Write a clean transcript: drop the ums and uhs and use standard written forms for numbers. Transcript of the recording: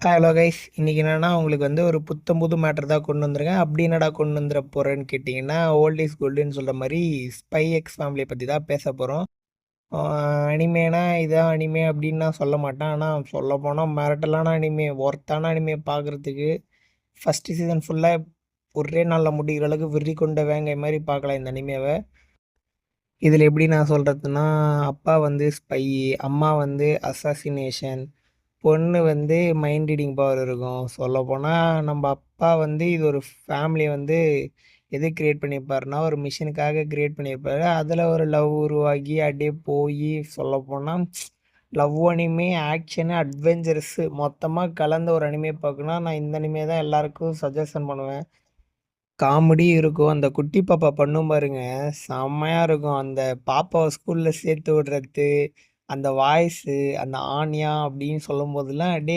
Hello guys. இன்னைக்கு என்னன்னா உங்களுக்கு வந்து ஒரு புத்தம் புது மேட்டர் தான் கொண்டு வந்திருக்கேன். அப்படி என்னடா கொண்டு வந்துட போறேன்னு கேட்டிங்கன்னா, ஓல்ட் இஸ் கோல்டுன்னு சொல்ற மாரி ஸ்பை எக்ஸ் ஃபேமிலியை பற்றி தான் பேச போகிறோம். அனிமேனா இதான் அனிமே அப்படின்னு நான் சொல்ல மாட்டேன். ஆனால் சொல்ல போனால் மிரட்டலான அனிமே, ஒர்த்தான அனிமே பார்க்குறதுக்கு ஃபஸ்ட்டு சீசன் ஃபுல்லாக ஒரே நாளில் முடிகிற அளவுக்கு வெறி கொண்ட வேங்கை மாதிரி பார்க்கலாம் இந்த அனிமேவை. இதில் எப்படி நான் சொல்கிறதுனா, அப்பா வந்து ஸ்பை, அம்மா வந்து அசாசினேஷன், பொண்ணு வந்து மைண்ட் ரீடிங் பவர் இருக்கும். சொல்லப்போனால் நம்ம அப்பா வந்து இது ஒரு ஃபேமிலியை வந்து எது கிரியேட் பண்ணியிருப்பாருன்னா, ஒரு மிஷினுக்காக கிரியேட் பண்ணியிருப்பாரு. அதில் ஒரு லவ் உருவாகி அப்படியே போய் சொல்லப்போனால் லவ் அனிமே, ஆக்ஷனு, அட்வென்ச்சர்ஸு மொத்தமாக கலந்த ஒரு அனிமே பார்க்கணுன்னா, நான் இந்த அனிமே தான் எல்லாருக்கும் சஜஷன் பண்ணுவேன். காமெடி இருக்கும். அந்த குட்டி பாப்பா பண்ணும் பாருங்க, செம்மையா இருக்கும். அந்த பாப்பாவ ஸ்கூல்ல சேர்த்து விடுறது, அந்த வாய்ஸு, அந்த ஆன்யா அப்படின்னு சொல்லும்போதெல்லாம்,